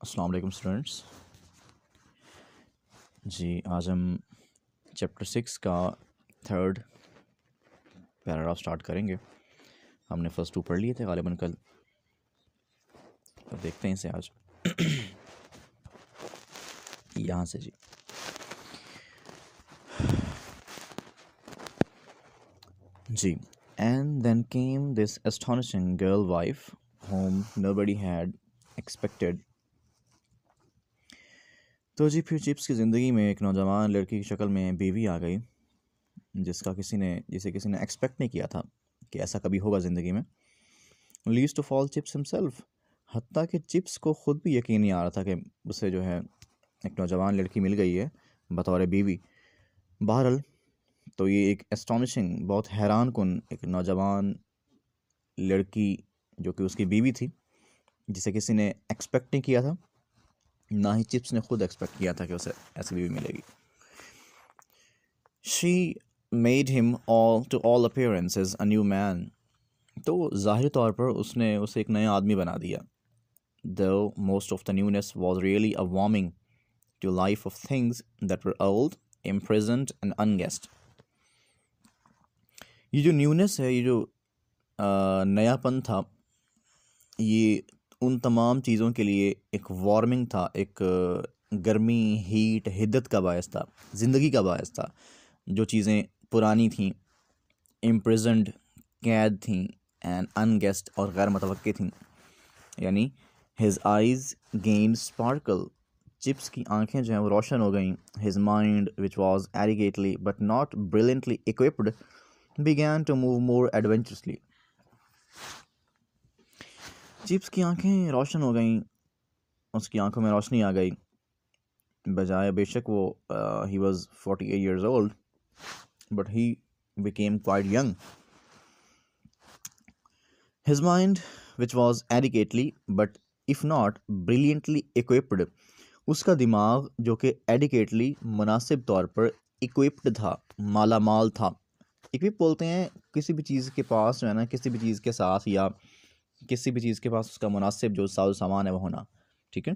अस्सलाम वालेकुम स्टूडेंट्स जी। आज हम चैप्टर 6 का थर्ड पैराग्राफ स्टार्ट करेंगे। हमने फर्स्ट 2 पढ़ लिए थे गालिबन कल। अब देखते हैं इसे आज यहाँ से जी। And then came this astonishing girl wife whom nobody had expected। तो जी फिर चिप्स की ज़िंदगी में एक नौजवान लड़की की शक्ल में बीवी आ गई जिसे किसी ने एक्सपेक्ट नहीं किया था कि ऐसा कभी होगा ज़िंदगी में। Least of all chips himself, हत्ता कि चिप्स को ख़ुद भी यकीन नहीं आ रहा था कि उसे जो है एक नौजवान लड़की मिल गई है बतौर बीवी। बहरहाल तो ये एक एस्टोनिशिंग, बहुत हैरान कुन एक नौजवान लड़की जो कि उसकी बीवी थी, जिसे किसी ने एक्सपेक्ट नहीं किया था, ना ही चिप्स ने खुद एक्सपेक्ट किया था कि उसे ऐसी बीवी मिलेगी। She made him to all appearances a new man. तो ज़ाहिर तौर पर उसने उसे एक नया आदमी बना दिया। Though most of the newness was really a warming to life of things that were old, imprisoned and unguessed। ये जो न्यूनेस है, ये जो नयापन था, ये उन तमाम चीज़ों के लिए एक वार्मिंग था, एक गर्मी, हीट, हिद्दत का बायस था, ज़िंदगी का बायस था। जो चीज़ें पुरानी थीं, इम्प्रिजन्ड, कैद थीं, एंड अनगेस्ड और गैर मुतवक्की थीं। यानी his eyes gain sparkle, Chips की आंखें जो हैं वो रोशन हो गईं। His mind which was adequately but not brilliantly equipped began to move more adventurously. Chips की आंखें रोशन हो गईं, उसकी आंखों में रोशनी आ गई। बजाय बेशक वो he was 48 years old, but he became quite young. His mind, which was adequately but if not brilliantly equipped, उसका दिमाग जो कि एडिकेटली मुनासिब तौर पर इक्विप्ड था, माला माल था। इक्विप बोलते हैं किसी भी चीज़ के पास जो है ना, किसी भी चीज़ के साथ या किसी भी चीज़ के पास उसका मुनासिब जो सामान है वो होना, ठीक है।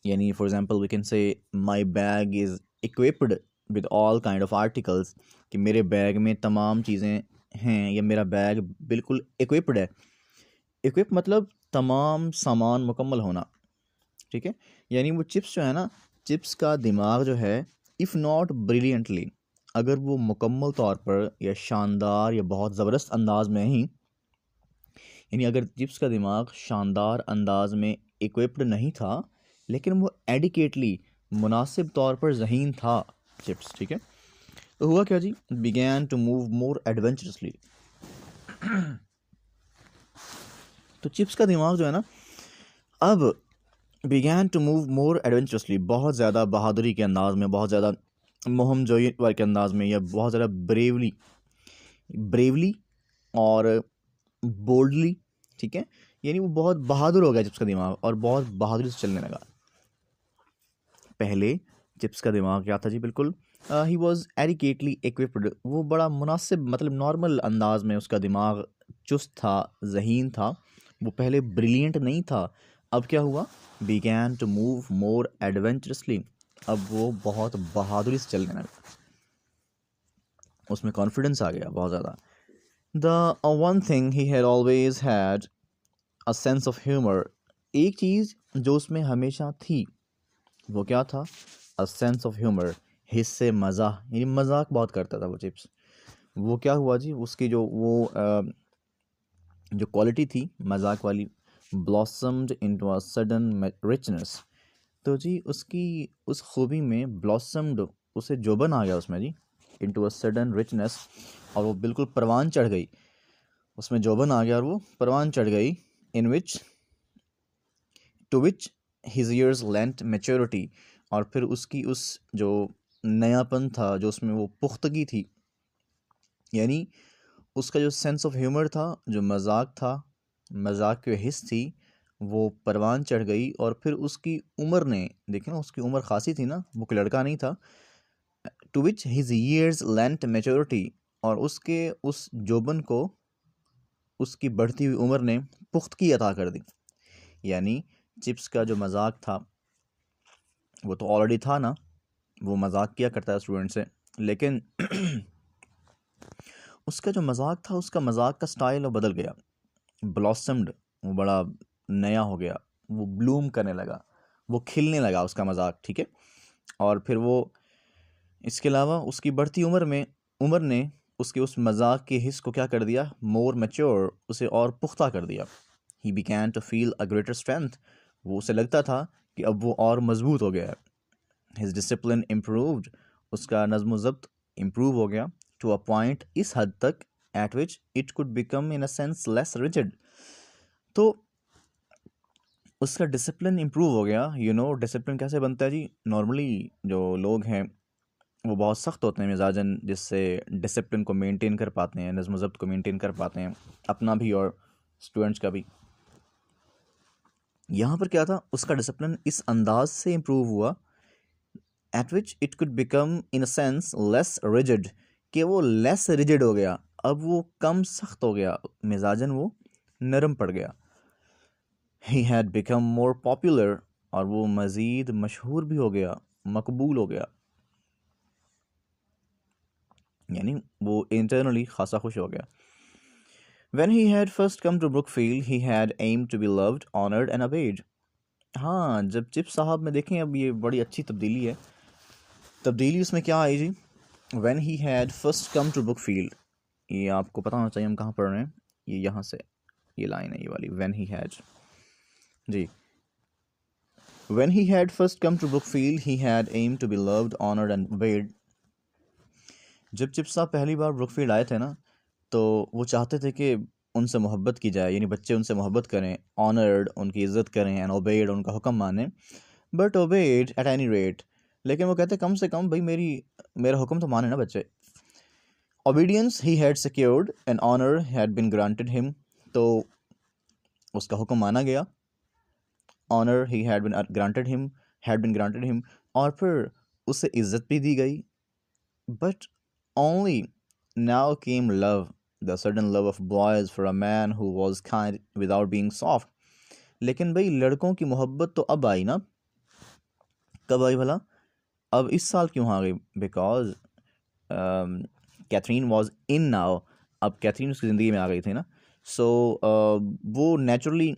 यानी for example we can say my bag is equipped with all kind of articles, कि मेरे बैग में तमाम चीज़ें हैं या मेरा बैग बिल्कुल इक्विप्ड है। इक्विप मतलब तमाम सामान मुकम्मल होना, ठीक है। यानी वो चिप्स जो है ना, चिप्स का दिमाग जो है, इफ़ नॉट ब्रिलियंटली, अगर वो मुकम्मल तौर पर या शानदार या बहुत ज़बरदस्त अंदाज में ही, यानी अगर चिप्स का दिमाग शानदार अंदाज में इक्विप्ड नहीं था, लेकिन वो एडिकेटली मुनासिब तौर पर ज़हीन था चिप्स, ठीक है। तो हुआ क्या जी, बिगैन टू मूव मोर एडवेंचरसली। तो चिप्स का दिमाग जो है ना, अब बिगैन टू मूव मोर एडवेंचरसली, बहुत ज़्यादा बहादुरी के अंदाज में, बहुत ज़्यादा मुहिम जोई के अंदाज में, या बहुत ज़्यादा ब्रेवली और बोल्डली, ठीक है। यानी वो बहुत बहादुर हो गया चिप्स का दिमाग और बहुत बहादुरी से चलने लगा। पहले चिप्स का दिमाग क्या था जी, बिल्कुल ही वॉज एडिकेटली इक्विप्ड, वो बड़ा मुनासिब, मतलब नॉर्मल अंदाज में उसका दिमाग चुस्त था, ज़हीन था। वो पहले ब्रिलियंट नहीं था। अब क्या हुआ, बिगैन टू मूव मोर एडवेंचरसली, अब वो बहुत बहादुरी से चलने लगा, उसमें कॉन्फिडेंस आ गया बहुत ज़्यादा। The one thing he had always had a sense of humour, एक चीज़ जो उसमें हमेशा थी, वो क्या था, अ सेंस ऑफ ह्यूमर, हिस्से मज़ाक, यानी मजाक बहुत करता था वो चिप्स। वो क्या हुआ जी, उसकी जो जो क्वालिटी थी मजाक वाली, blossomed into a sudden richness. तो जी उसकी उस खूबी में ब्लॉसम्ड, उसे जोबन आ गया उसमें जी, इनटू अ सडन रिचनेस, और वो बिल्कुल परवान चढ़ गई, उसमें जोबन आ गया और वो परवान चढ़ गई। In which to which his years lent maturity, और फिर उसकी उस जो नयापन था, जो उसमें वो पुख्तगी थी, यानी उसका जो सेंस ऑफ ह्यूमर था, जो मजाक था, मजाक की हिस्स थी, वो परवान चढ़ गई। और फिर उसकी उम्र ने, देखें ना उसकी उम्र खासी थी ना, वो कोई लड़का नहीं था। To which his years lent maturity, और उसके उस जोबन को उसकी बढ़ती हुई उम्र ने पुख्तगी अता कर दी। यानी चिप्स का जो मजाक था वो तो ऑलरेडी था ना, वो मजाक किया करता है स्टूडेंट से, लेकिन उसका जो मजाक था, उसका मजाक का स्टाइल वो बदल गया, ब्लॉसम्ड, वो बड़ा नया हो गया, वो ब्लूम करने लगा, वो खिलने लगा उसका मजाक, ठीक है। और फिर वो, इसके अलावा उसकी बढ़ती उम्र ने उसके उस मजाक के हिस्स को क्या कर दिया, मोर मैच्योर, उसे और पुख्ता कर दिया। He began to feel a greater strength, वो उसे लगता था कि अब वो और मजबूत हो गया है। हिज डिसिप्लिन इम्प्रूव्ड, उसका नज़्म ज़ब्त इम्प्रूव हो गया, टू अ पॉइंट, इस हद तक, eight which it could become in a sense less rigid. तो उसका डिसिप्लिन इम्प्रूव हो गया। डिसिप्लिन कैसे बनता है जी? नॉर्मली जो लोग हैं वो बहुत सख्त होते हैं मिजाजन, जिससे डिसिप्लिन को मेंटेन कर पाते हैं, नज़्म ज़ब्त को मेंटेन कर पाते हैं, अपना भी और स्टूडेंट्स का भी। यहाँ पर क्या था, उसका डिसिप्लिन इस अंदाज से इम्प्रूव हुआ, eight which it could become in a sense less rigid, कि वो लेस रिजिड हो गया, अब वो कम सख्त हो गया, मिजाजन वो नरम पड़ गया। He had become more popular, और वो मज़ीद मशहूर भी हो गया, मकबूल हो गया, यानी वो इंटरनली खासा खुश हो गया। When he had first come to Brookfield, he had aimed to be loved, honored and obeyed. हाँ, जब चिप साहब में देखें, अब ये बड़ी अच्छी तब्दीली है। तब्दीली उसमें क्या आई जी? When he had first come to Brookfield, ये आपको पता होना चाहिए हम कहाँ पढ़ रहे हैं, ये यहाँ से, ये लाइन है ये वाली, when he had जी। When he had first come to Brookfield, he had aimed to be loved, honored and obeyed. जब चिप साहब पहली बार ब्रुकफील्ड आए थे ना, तो वो चाहते थे कि उनसे मोहब्बत की जाए, यानी बच्चे उनसे मोहब्बत करें, ऑनर्ड, उनकी इज़्ज़त करें, एंड ओबेड, उनका हुक्म मानें, but obeyed at any rate, लेकिन वो कहते कम से कम भाई मेरा हुक्म तो माने ना बच्चे। Obedience he had secured and honour had been granted him, तो उसका हुक्म माना गया, honour he had been granted him, और फिर उसे इज़्ज़त भी दी गई। But only now came love, the sudden love of boys for a man who was kind without being soft. लेकिन भाई लड़कों की मोहब्बत तो अब आई ना, कब आई भला? अब इस साल क्यों आ गई? Because Katherine was in now, अब कैथरीन उसकी ज़िंदगी में आ गई थी ना, सो वो नेचुरली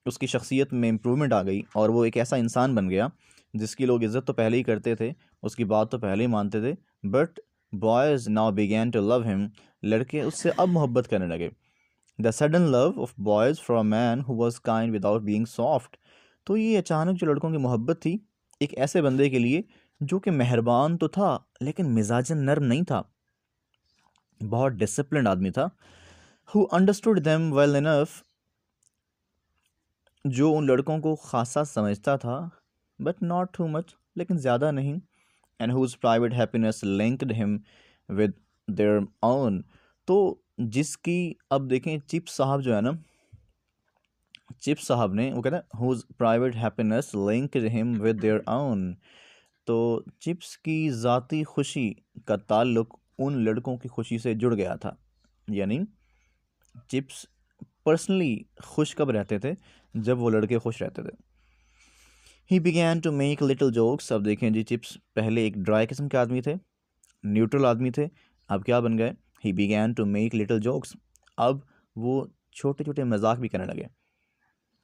उसकी शख्सियत में इम्प्रूवमेंट आ गई, और वो एक ऐसा इंसान बन गया जिसकी लोग इज़्ज़त तो पहले ही करते थे, उसकी बात तो पहले ही मानते थे, but boys now began to love him, लड़के उससे अब मोहब्बत करने लगे। The sudden love of boys for a man who was kind without being soft, तो ये अचानक जो लड़कों की मोहब्बत थी एक ऐसे बंदे के लिए जो कि मेहरबान तो था लेकिन मिजाजन नर्म नहीं था, बहुत डिसिप्लिन आदमी था। Who understood them well enough, जो उन लड़कों को खासा समझता था, बट नॉट टू मच, लेकिन ज़्यादा नहीं, and whose private happiness linked him with their own, तो जिसकी, अब देखें चिप साहब जो है ना, चिप साहब ने, वो कहता है whose private happiness linked him with their own, तो चिप्स की ज़ाती खुशी का ताल्लुक उन लड़कों की खुशी से जुड़ गया था, यानी चिप्स पर्सनली खुश कब रहते थे? जब वो लड़के खुश रहते थे। He began to make little jokes, अब देखें जी, चिप्स पहले एक ड्राई किस्म के आदमी थे, न्यूट्रल आदमी थे, अब क्या बन गए? He began to make little jokes, अब वो छोटे छोटे मजाक भी करने लगे,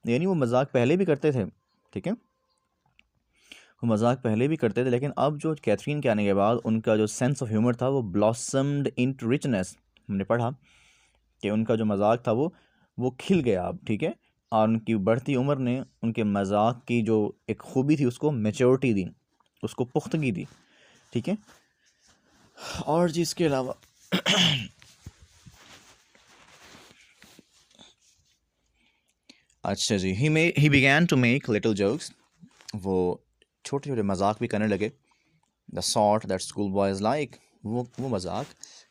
यानी वो मजाक पहले भी करते थे, ठीक है, वो मजाक पहले भी करते थे, लेकिन अब जो कैथरीन के आने के बाद उनका जो सेंस ऑफ ह्यूमर था वो ब्लॉसम्ड इनटू रिचनेस, हमने पढ़ा कि उनका जो मजाक था वो खिल गया अब, ठीक है, और उनकी बढ़ती उम्र ने उनके मजाक की जो एक खूबी थी उसको मैच्योरिटी दी, उसको पुख्तगी दी, ठीक है। और जी इसके अलावा अच्छा जी, he began to make little jokes, वो छोटे छोटे मजाक भी करने लगे, the sort that school boys like, वो मजाक,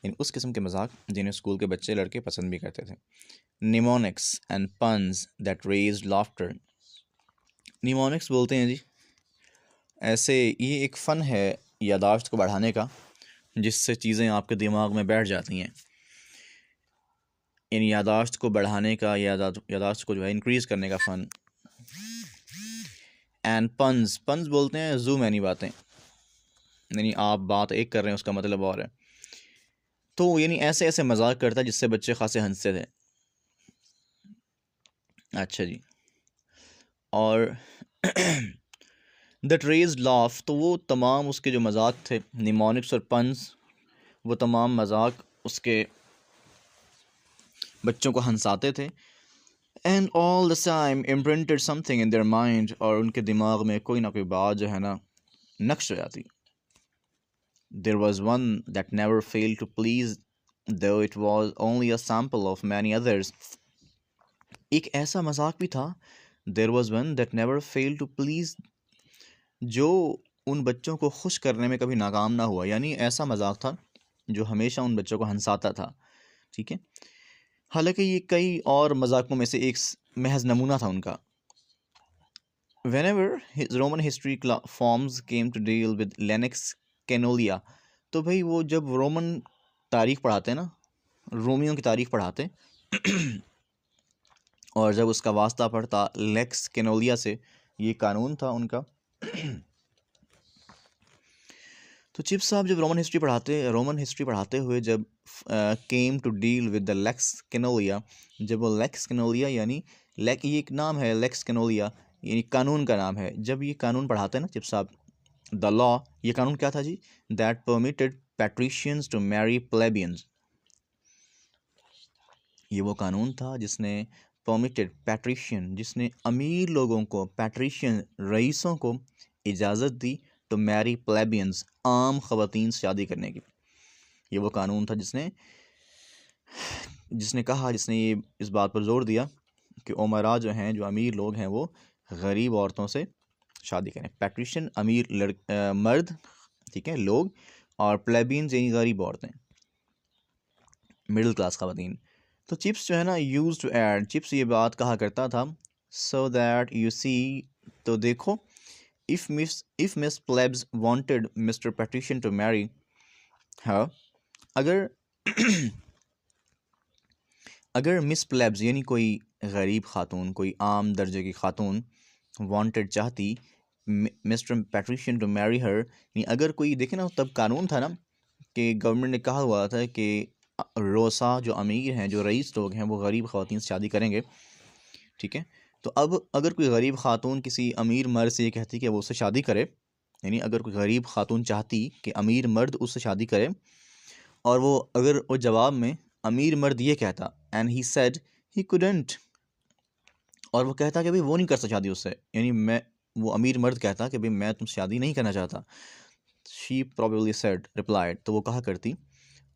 यानी उस किस्म के मजाक जिन्हें स्कूल के बच्चे लड़के पसंद भी करते थे। Mnemonics and puns that raised laughter, mnemonics बोलते हैं जी, ऐसे ये एक फ़न है यादाश्त को बढ़ाने का, जिससे चीज़ें आपके दिमाग में बैठ जाती हैं, इन यादाश्त को बढ़ाने का, यादाश्त को जो है इंक्रीज़ करने का फ़न। एंड पन्स, पन्स बोलते हैं जूम यानी बातें, यानी आप बात एक कर रहे हैं उसका मतलब और है। तो यानी ऐसे ऐसे मजाक करता है जिससे बच्चे खासे हंसते थे। अच्छा जी। और दैट रेज लाफ, तो वो तमाम उसके जो मजाक थे, निमोनिक्स और पन्स, वो तमाम मजाक उसके बच्चों को हंसाते थे। And all the time imprinted something in their mind, और उनके दिमाग में कोई ना कोई बात जो है ना नक्श हो जाती। There was one that never failed to please, though it was only a sample of many others. एक ऐसा मजाक भी था, there was one that never failed to please, जो उन बच्चों को खुश करने में कभी नाकाम ना हुआ, यानी ऐसा मजाक था जो हमेशा उन बच्चों को हंसाता था। ठीक है, हालांकि ये कई और मजाकों में से एक महज नमूना था उनका। Whenever his Roman history forms came to deal with Lennox Canolia, तो भाई वो जब रोमन तारीख पढ़ाते हैं ना, रोमियो की तारीख पढ़ाते और जब उसका वास्ता पड़ता लेक्स कैनोलिया से, ये कानून था उनका। तो चिप्स साहब जब रोमन हिस्ट्री पढ़ाते हुए जब came to deal with the Lex Canuleia, जब वो लेक्स कैनोलिया यानी ये एक नाम है, लेक्स कैनोलिया यानी कानून का नाम है, जब ये कानून पढ़ाते हैं ना चिप्स साहब, द लॉ, ये कानून क्या था जी, दैट परमिटेड पैट्रिशियंस टू मैरी प्लेबियंस, ये वो कानून था जिसने परमिटेड पैट्रिशियन, जिसने अमीर लोगों को, पैट्रिशियन रईसों को इजाज़त दी टू मैरी प्लेबियंस, आम ख़वातीन से शादी करने की। ये वो कानून था जिसने ये इस बात पर जोर दिया कि उमरा जो हैं, जो अमीर लोग हैं, वो गरीब औरतों से शादी करें। पैट्रिशियन अमीर मर्द, ठीक है, लोग, और प्लेबियंस यानी गरीब औरतें, मिडिल क्लास ख़वातीन। तो चिप्स जो है ना यूज टू ऐड, चिप्स ये बात कहा करता था, सो दैट यू सी, तो देखो, if Miss Plebs wanted Mr Patrician to marry her, अगर अगर मिस प्लेब्स यानी कोई गरीब खातून, कोई आम दर्जे की खातून वांटेड चाहती Mr Patrician to marry her, यानी अगर कोई, देखे ना तब कानून था ना कि गवर्नमेंट ने कहा हुआ था कि रोसा जो अमीर हैं, जो रईस लोग हैं, वो गरीब ख़वातीन से शादी करेंगे। ठीक है, तो अब अगर कोई गरीब खातून किसी अमीर मर्द से ये कहती कि वो उससे शादी करे, यानी अगर कोई गरीब खातून चाहती कि अमीर मर्द उससे शादी करे, और अगर वो जवाब में अमीर मर्द ये कहता, and he said he couldn't, और वो कहता कि भाई वो नहीं कर सकता शादी उससे, यानी वो अमीर मर्द कहता कि भाई मैं तुमसे शादी नहीं करना चाहता, शी प्रोबेबली सेड रिप्लाइड, तो वो कहा करती,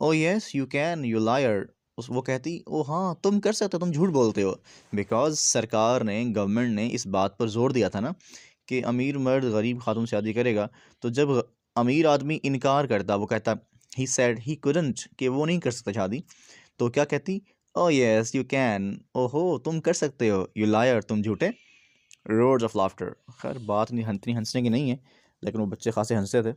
oh yes you can you liar, वो कहती, ओ हाँ तुम कर सकते हो, तुम झूठ बोलते हो, बिकॉज सरकार ने, गवर्नमेंट ने इस बात पर जोर दिया था ना कि अमीर मर्द गरीब खातून से शादी करेगा। तो जब अमीर आदमी इनकार करता, वो कहता ही सेड ही कुडंट, कि वो नहीं कर सकता शादी, तो क्या कहती, ओ येस यू कैन, ओहो तुम कर सकते हो, यू लायर तुम झूठे, रोड्स ऑफ लाफ्टर। खैर बात नहीं इतनी हंसने की नहीं है, लेकिन वो बच्चे खासे हंसते थे।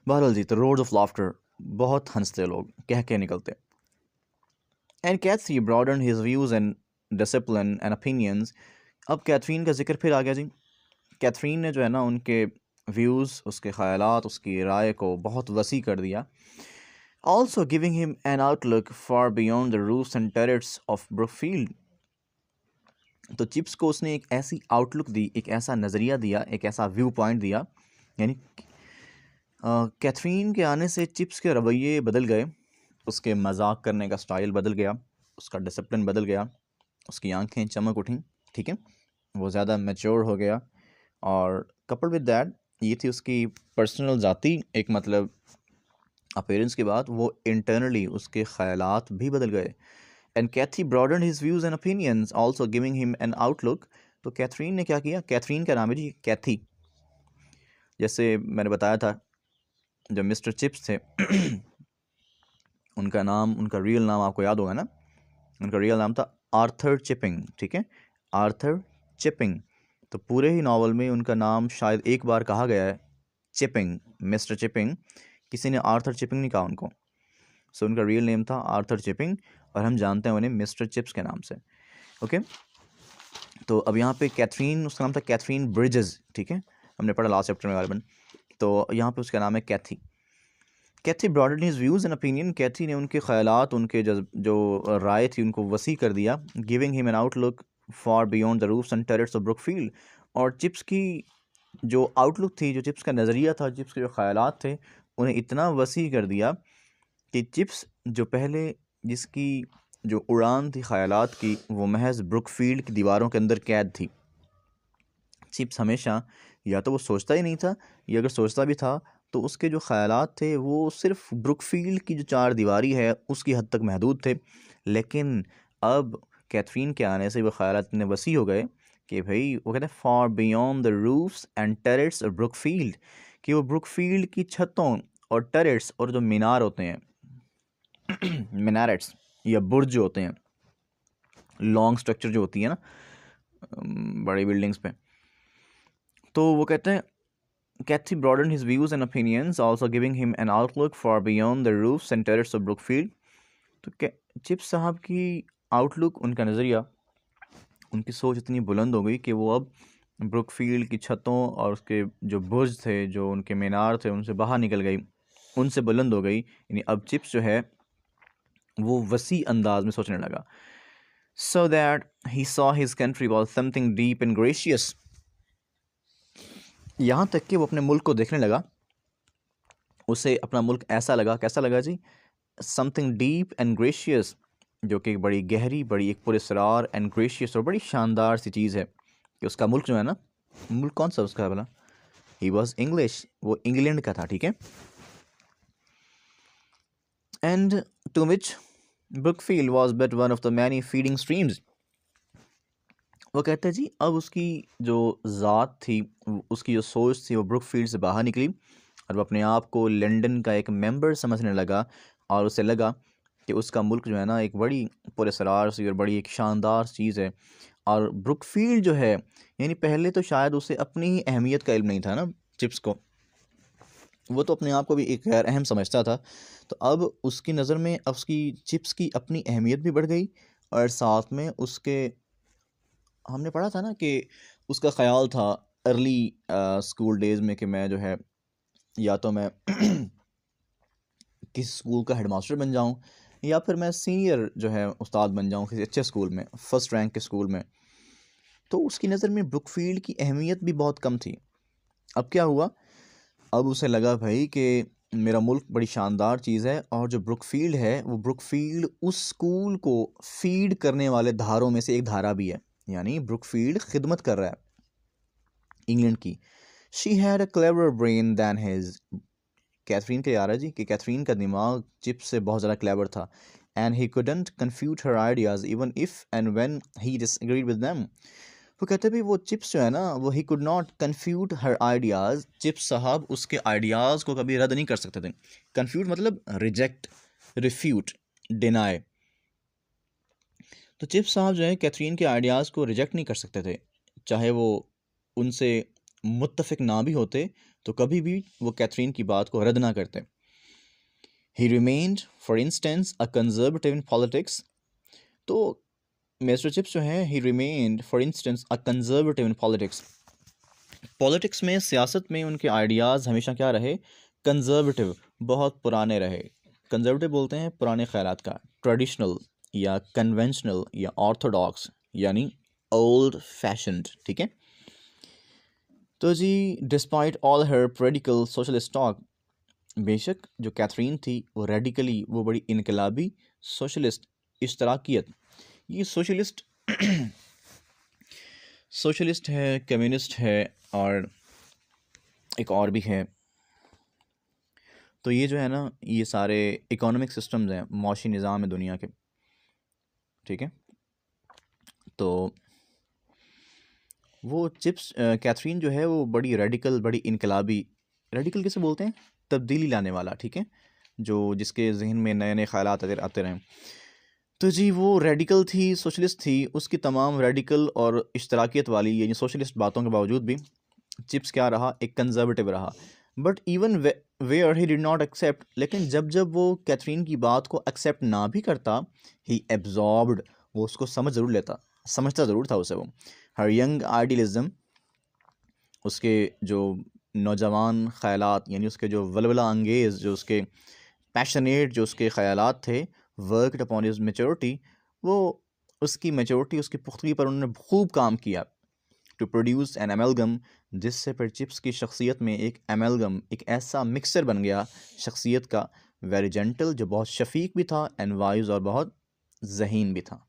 बहरहाल जी, तो रोड्स ऑफ लाफ्टर, बहुत हंसते लोग, कह के निकलते। And Katherine broadened his views and discipline and opinions, अब कैथरीन का जिक्र फिर आ गया जी। कैथरीन ने जो है ना उनके व्यूज़, उसके ख़यालात, उसकी राय को बहुत वसी कर दिया। Also giving him an outlook for beyond the roofs and turrets of Brookfield, तो चिप्स को उसने एक ऐसी आउटलुक दी, एक ऐसा नज़रिया दिया, एक ऐसा व्यू पॉइंट दिया, यानी कैथरीन के आने से चिप्स के रवैये बदल गए, उसके मजाक करने का स्टाइल बदल गया, उसका डिसिप्लिन बदल गया, उसकी आंखें चमक उठीं। ठीक है, वो ज़्यादा मैच्योर हो गया, और कपल विद दैट, ये थी उसकी पर्सनल ज़ाती एक मतलब अपीयरेंस के बाद, वो इंटरनली उसके ख़यालात भी बदल गए। And Kathy broadened his views and opinions also giving him an outlook, तो कैथरीन ने क्या किया, कैथरीन का नाम है जी कैथी, जैसे मैंने बताया था जब मिस्टर चिप्स थे उनका नाम, उनका रियल नाम आपको याद होगा ना, उनका रियल नाम था आर्थर चिपिंग। ठीक है, आर्थर चिपिंग, तो पूरे ही नावल में उनका नाम शायद एक बार कहा गया है चिपिंग, मिस्टर चिपिंग, किसी ने आर्थर चिपिंग नहीं कहा उनको। सो उनका रियल नेम था आर्थर चिपिंग, और हम जानते हैं उन्हें मिस्टर चिप्स के नाम से। ओके, तो अब यहाँ पे कैथरीन, उसका नाम था कैथरीन ब्रिजेस, ठीक है, हमने पढ़ा लास्ट चैप्टर में गालिबन। तो यहाँ पे उसका नाम है कैथी। कैथी ब्रॉडेड हिज व्यूज़ एंड ओपिनियन, कैथी ने उनके ख्यालात, उनके जो राय थी उनको वसी कर दिया। Giving him an outlook for beyond the roofs and turrets of Brookfield, और चिप्स की जो आउटलुक थी, जो चिप्स का नज़रिया था, चिप्स के जो ख्यालात थे, उन्हें इतना वसी कर दिया कि चिप्स जो पहले जिसकी जो उड़ान थी ख्यालात की, वो महज ब्रुकफील्ड की दीवारों के अंदर कैद थी। चिप्स हमेशा या तो वो सोचता ही नहीं था, या अगर सोचता भी था तो उसके जो ख्यालात थे वो सिर्फ ब्रुकफील्ड की जो चार दीवारी है उसकी हद तक महदूद थे। लेकिन अब कैथरीन के आने से वो ख्यालात इतने वसी हो गए कि भाई वो कहते हैं for beyond the roofs and turrets of Brookfield, कि वो ब्रुकफील्ड की छतों और टेरेट्स और जो मीनार होते हैं मिनारेट्स या बुर्ज जो होते हैं, लॉन्ग स्ट्रक्चर जो होती है ना बड़ी बिल्डिंग्स पे, तो वो कहते हैं Cathy broadened his views and opinions, also giving him an outlook far beyond the roofs and terraces of Brookfield. तो चिप्स साहब की आउटलुक, उनका नज़रिया, उनकी सोच इतनी बुलंद हो गई कि वो अब ब्रुकफील्ड की छतों और उसके जो बुर्ज थे, जो उनके मीनार थे, उनसे बाहर निकल गई, उनसे बुलंद हो गई। यानी अब चिप्स जो है वो वसी अंदाज में सोचने लगा। So that he saw his country was something deep and gracious, यहाँ तक कि वो अपने मुल्क को देखने लगा, उसे अपना मुल्क ऐसा लगा, कैसा लगा जी, समथिंग डीप एंड ग्रेशियस, जो कि बड़ी गहरी, बड़ी एक पुरस्कार एंड ग्रेशियस, और बड़ी शानदार सी चीज़ है कि उसका मुल्क जो है ना, मुल्क कौन सा उसका बोला, ही वॉज इंग्लिश, वो इंग्लैंड का था, ठीक है। And to which Brookfield was but one of the many feeding streams, वो कहते हैं जी अब उसकी जो ज़ात थी, उसकी जो सोच थी, वो ब्रुकफील्ड से बाहर निकली और वो अपने आप को लंदन का एक मेंबर समझने लगा, और उसे लगा कि उसका मुल्क जो है ना एक बड़ी पुरस्कार सी और बड़ी एक शानदार चीज़ है। और ब्रुकफील्ड जो है, यानी पहले तो शायद उसे अपनी ही अहमियत का इल्म नहीं था ना चिप्स को, वो तो अपने आप को भी एक गैर अहम समझता था। तो अब उसकी नज़र में अब उसकी चिप्स की अपनी अहमियत भी बढ़ गई, और साथ में उसके, हमने पढ़ा था ना कि उसका ख्याल था अर्ली स्कूल डेज़ में कि मैं जो है या तो मैं किसी स्कूल का हेडमास्टर बन जाऊं, या फिर मैं सीनियर जो है उस्ताद बन जाऊं किसी अच्छे स्कूल में, फर्स्ट रैंक के स्कूल में। तो उसकी नज़र में ब्रुकफील्ड की अहमियत भी बहुत कम थी। अब क्या हुआ, अब उसे लगा भाई कि मेरा मुल्क बड़ी शानदार चीज़ है, और जो ब्रुकफील्ड है वो ब्रुकफील्ड उस स्कूल को फीड करने वाले धारों में से एक धारा भी है, यानी ब्रुकफील्ड खिदमत कर रहा है इंग्लैंड की। She had a clever brain than his, Katherine के यारा जी कि कैथरीन का दिमाग चिप्स से बहुत ज़्यादा क्लेवर था। And he couldn't confute her ideas even if and when he disagreed with them, वो कहते भी वो चिप्स जो है ना, वो he could not confute her ideas, Chips साहब उसके आइडियाज़ को कभी रद्द नहीं कर सकते थे। कन्फ्यूट मतलब रिजेक्ट, रिफ्यूट, डिनाई। तो चिप्स साहब जो है कैथरीन के आइडियाज़ को रिजेक्ट नहीं कर सकते थे, चाहे वो उनसे मुत्तफिक ना भी होते तो कभी भी वो कैथरीन की बात को रद्द ना करते। ही remained for instance a conservative in politics, तो मिस्टर चिप्स जो है ही remained for instance a conservative in politics, politics में, सियासत में उनके आइडियाज़ हमेशा क्या रहे, कंजर्वेटिव, बहुत पुराने रहे। कंजर्वेटिव बोलते हैं पुराने ख्यालात का, ट्रेडिशनल या कन्वेंशनल या ऑर्थोडॉक्स, यानी ओल्ड फैशन्ड, ठीक है। तो जी डिस्पाइट ऑल हर रेडिकल सोशलिस्ट टॉक, बेशक जो कैथरीन थी वो रेडिकली, वो बड़ी इनकलाबी सोशलिस्ट, इश्तराकियत, ये सोशलिस्ट सोशलिस्ट है, कम्युनिस्ट है, और एक और भी है। तो ये जो है ना, ये सारे इकोनॉमिक सिस्टम्स हैं, मौशी निज़ाम है दुनिया के, ठीक है। तो वो चिप्स कैथरीन जो है वो बड़ी रेडिकल, बड़ी इनकलाबी, रेडिकल किसे बोलते हैं, तब्दीली लाने वाला, ठीक है, जो जिसके जहन में नए नए ख्यालात आते रहें। तो जी वो रेडिकल थी, सोशलिस्ट थी, उसकी तमाम रेडिकल और इश्तराकियत वाली यानी सोशलिस्ट बातों के बावजूद भी चिप्स क्या रहा, एक कंजर्वेटिव रहा। But even where he did not accept, लेकिन जब जब वो कैथरीन की बात को एक्सेप्ट ना भी करता, ही एब्जॉर्ब्ड, वो उसको समझ ज़रूर लेता, समझता ज़रूर था उसे वो, हर यंग आइडियलिज्म, उसके जो नौजवान ख़यालात, यानी उसके जो वलवला अंगेज़, जो उसके पैशनेट जो उसके ख़यालात थे, वर्कड अपॉन हिज मेच्योरिटी, वो उसकी मेच्योरिटी, उसकी पुख्तगी पर उन्होंने खूब काम किया टू प्रोड्यूस एन एमलगम, जिससे फिर चिप्स की शख्सियत में एक एमलगम, एक ऐसा मिक्सर बन गया शख्सियत का, वेरी जेंटल, जो बहुत शफीक भी था, एंड वाइज, और बहुत जहीन भी था।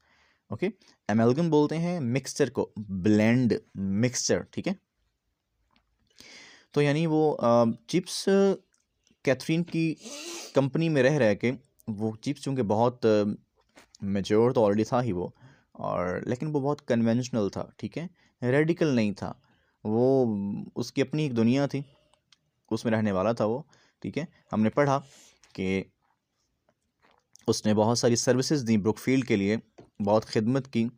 ओके, एमलगम बोलते हैं मिक्सचर को, ब्लेंड मिक्सचर, ठीक है। तो यानी वो चिप्स कैथरीन की कंपनी में रह के, वो चिप्स चूँकि बहुत मेच्योर तो ऑलरेडी था ही वो, और लेकिन वो बहुत कन्वेंशनल था, ठीक है, रेडिकल नहीं था वो, उसकी अपनी एक दुनिया थी, उसमें रहने वाला था वो, ठीक है। हमने पढ़ा कि उसने बहुत सारी सर्विसेज दी ब्रुकफील्ड के लिए, बहुत खिदमत की,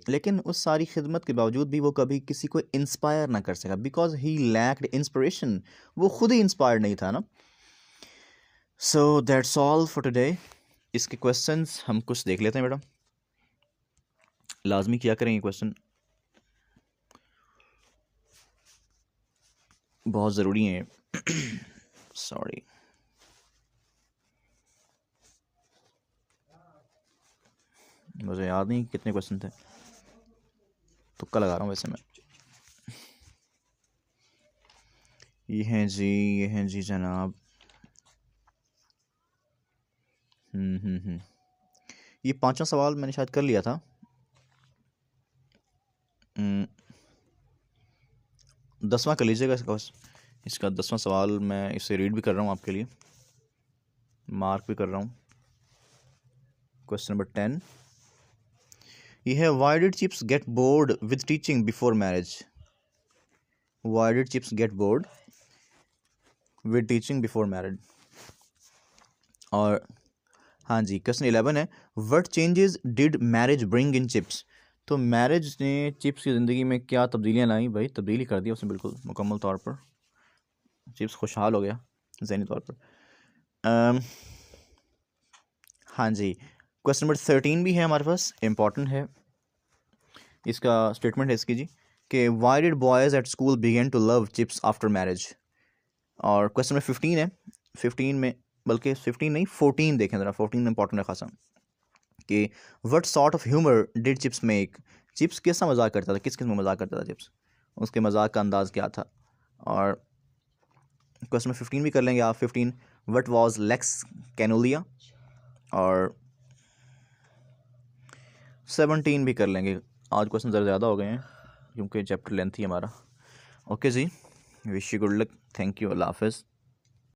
लेकिन उस सारी खिदमत के बावजूद भी वो कभी किसी को इंस्पायर ना कर सका, बिकॉज ही लैक्ड इंस्पिरेशन, वो खुद ही इंस्पायर्ड नहीं था ना। So that's all for today. इसके क्वेश्चंस हम कुछ देख लेते हैं बेटा, लाजमी किया करेंगे क्वेश्चन, बहुत ज़रूरी है। सॉरी, मुझे याद नहीं कितने क्वेश्चन थे, तुक्का लगा रहा हूँ वैसे मैं। ये हैं जी जनाब। ये 5वां सवाल मैंने शायद कर लिया था। 10वां कर लीजिएगा इसका 10वां सवाल, मैं इसे रीड भी कर रहा हूँ आपके लिए, मार्क भी कर रहा हूँ। क्वेश्चन नंबर 10, ये है, why did chips get bored with teaching before marriage? Why did chips get bored with teaching before marriage? और हाँ जी, क्वेश्चन 11 है, what changes did marriage bring in chips? तो मैरिज ने चिप्स की ज़िंदगी में क्या तब्दीलियाँ लाई? भाई तब्दीली कर दिया उसने बिल्कुल मुकम्मल तौर पर, चिप्स खुशहाल हो गया ज़हनी तौर पर। हाँ जी, क्वेश्चन नंबर 13 भी है हमारे पास, इम्पॉर्टेंट है, इसका स्टेटमेंट है इसकी जी, कि why did boys at school begin to love Chips after marriage? और क्वेश्चन नंबर 15 है, 15 में, बल्कि 15 नहीं 14 देखें ज़रा, 14 में इंपॉर्टेंट है खासा, कि what sort of humour did chips make? Chips कैसा मजाक करता था, किस किस में मजाक करता था चिप्स, उसके मजाक का अंदाज़ क्या था? और क्वेश्चन नंबर 15 भी कर लेंगे आप, 15, व्हाट वाज लेक्स कैनोलिया? और 17 भी कर लेंगे। आज क्वेश्चन ज़रा ज़्यादा हो गए हैं क्योंकि चैप्टर लेंथ ही हमारा। ओके जी, wish you good luck, thank you, अल्लाह हाफ़िज़।